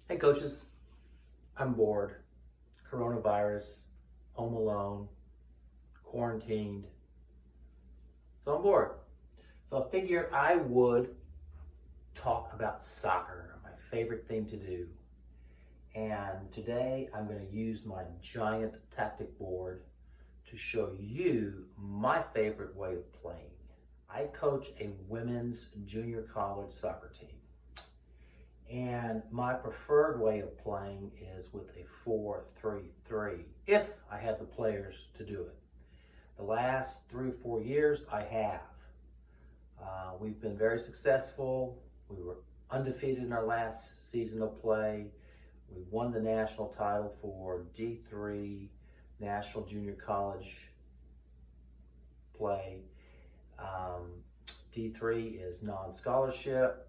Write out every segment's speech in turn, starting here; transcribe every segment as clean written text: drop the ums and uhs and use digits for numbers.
Hey coaches, I'm bored. Coronavirus, home alone, quarantined. So I'm bored. So I figured I would talk about soccer, my favorite thing to do. And today I'm going to use my giant tactic board to show you my favorite way of playing. I coach a women's junior college soccer team. And my preferred way of playing is with a 4-3-3, if I have the players to do it. The last 3 or 4 years, I have. We've been very successful. We were undefeated in our last season of play. We won the national title for D3 National Junior College play. D3 is non-scholarship.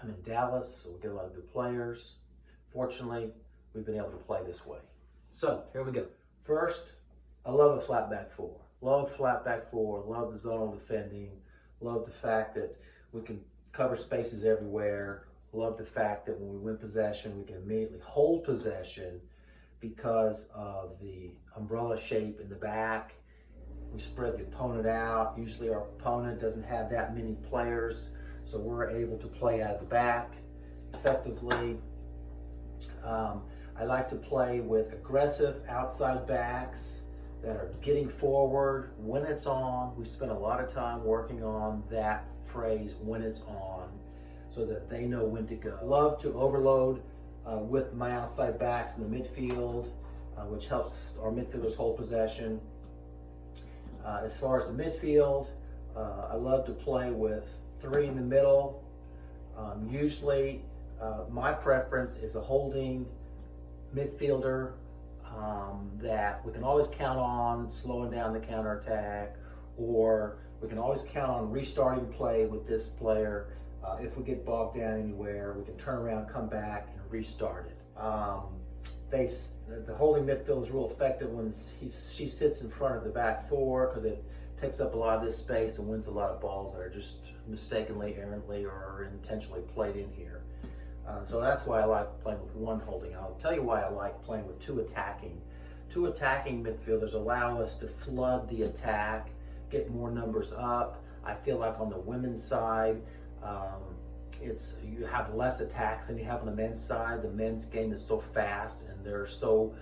I'm in Dallas, so we get a lot of good players. Fortunately, we've been able to play this way. So here we go. First, I love a flat back four. Love flat back four, love the zonal defending, love the fact that we can cover spaces everywhere, love the fact that when we win possession, we can immediately hold possession because of the umbrella shape in the back. We spread the opponent out. Usually our opponent doesn't have that many players, so we're able to play out of the back effectively. I like to play with aggressive outside backs that are getting forward when it's on. We spend a lot of time working on that phrase, when it's on, so that they know when to go. Love to overload with my outside backs in the midfield, which helps our midfielders hold possession. As far as the midfield, I love to play with 3 in the middle. Usually, my preference is a holding midfielder that we can always count on slowing down the counterattack, or we can always count on restarting play with this player. If we get bogged down anywhere, we can turn around, come back, and restart it. The holding midfield is real effective when she sits in front of the back four, because it takes up a lot of this space and wins a lot of balls that are just mistakenly, errantly, or intentionally played in here. So that's why I like playing with 1 holding. I'll tell you why I like playing with 2 attacking. 2 attacking midfielders allow us to flood the attack, get more numbers up. I feel like on the women's side, you have less attacks than you have on the men's side. The men's game is so fast and they're so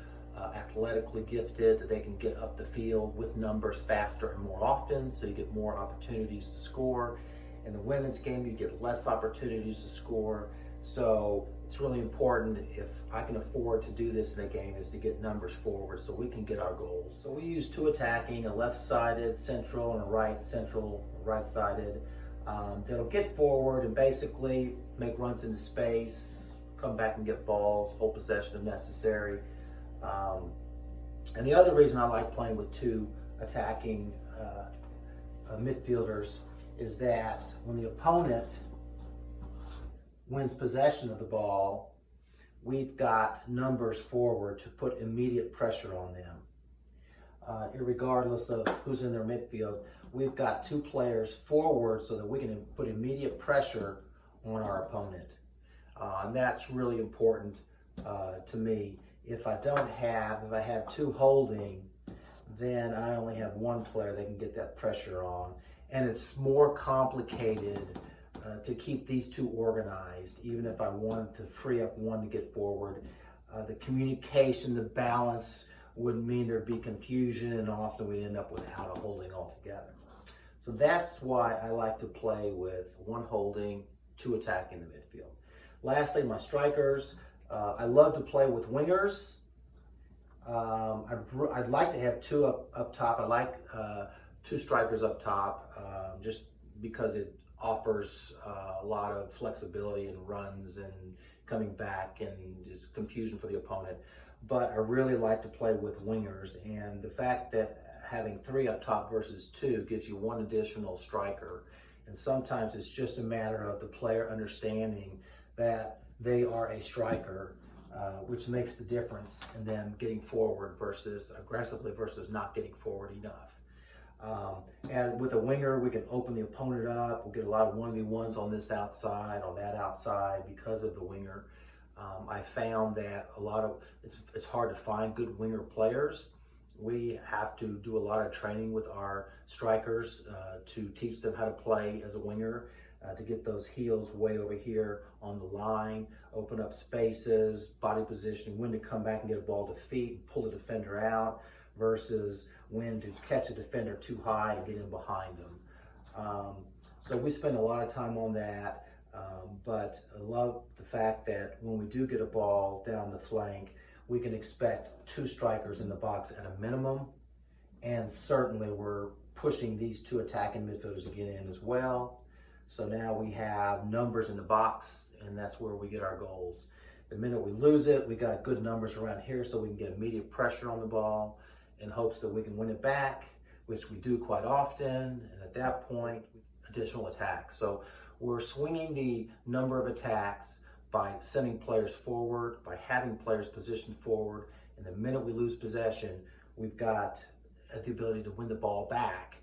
athletically gifted that they can get up the field with numbers faster and more often, so you get more opportunities to score. In the women's game, you get less opportunities to score. So it's really important, if I can afford to do this in a game, is to get numbers forward so we can get our goals. So we use 2 attacking, a left-sided central and a right-sided. That'll get forward and basically make runs into space, come back and get balls, hold possession if necessary. And the other reason I like playing with 2 attacking midfielders is that when the opponent wins possession of the ball, we've got numbers forward to put immediate pressure on them. Irregardless of who's in their midfield, we've got 2 players forward so that we can put immediate pressure on our opponent. And that's really important to me. If I have 2 holding, then I only have 1 player that can get that pressure on. And it's more complicated to keep these 2 organized. Even if I wanted to free up 1 to get forward, the communication, the balance would mean there'd be confusion, and often we'd end up without a holding altogether. So that's why I like to play with 1 holding, 2 attacking the midfield. Lastly, my strikers. I love to play with wingers. I'd like to have 2 up top. I like 2 strikers up top, just because it offers a lot of flexibility and runs and coming back, and is confusion for the opponent. But I really like to play with wingers, and the fact that having 3 up top versus 2 gives you 1 additional striker. And sometimes it's just a matter of the player understanding that they are a striker, which makes the difference in them getting forward versus aggressively versus not getting forward enough. And with a winger, we can open the opponent up. We'll get a lot of 1v1s on this outside, on that outside, because of the winger. I found that it's hard to find good winger players. We have to do a lot of training with our strikers to teach them how to play as a winger, to get those heels way over here on the line, open up spaces, body positioning, when to come back and get a ball to feet and pull the defender out, versus when to catch a defender too high and get in behind them. So we spend a lot of time on that, but I love the fact that when we do get a ball down the flank, we can expect 2 strikers in the box at a minimum, and certainly we're pushing these 2 attacking midfielders to get in as well. So now we have numbers in the box, and that's where we get our goals. The minute we lose it, we got good numbers around here so we can get immediate pressure on the ball in hopes that we can win it back, which we do quite often, and at that point, additional attacks. So we're swinging the number of attacks by sending players forward, by having players positioned forward, and the minute we lose possession, we've got the ability to win the ball back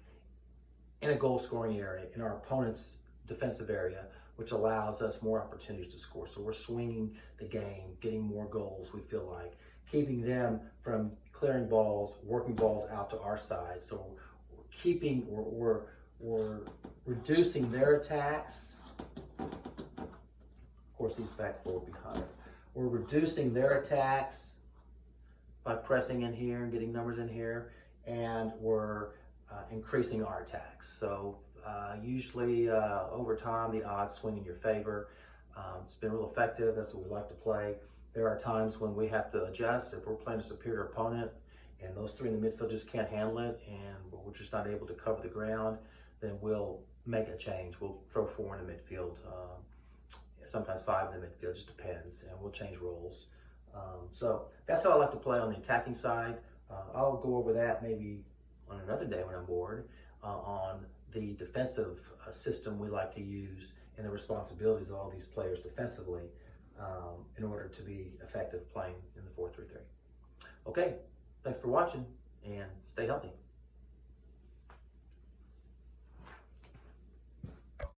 in a goal-scoring area, in our opponent's defensive area, which allows us more opportunities to score. So we're swinging the game, getting more goals, we feel like, keeping them from clearing balls, working balls out to our side. So we're reducing their attacks. Of course, he's back forward behind. We're reducing their attacks by pressing in here and getting numbers in here, and we're increasing our attacks. So usually over time, the odds swing in your favor. It's been real effective. That's what we like to play. There are times when we have to adjust. If we're playing a superior opponent and those 3 in the midfield just can't handle it, and we're just not able to cover the ground, then we'll make a change. We'll throw 4 in the midfield, sometimes 5 in the midfield, just depends, and we'll change roles. So that's how I like to play on the attacking side. I'll go over that maybe on another day when I'm bored, on the defensive system we like to use and the responsibilities of all these players defensively in order to be effective playing in the 4-3-3. Okay, thanks for watching, and stay healthy.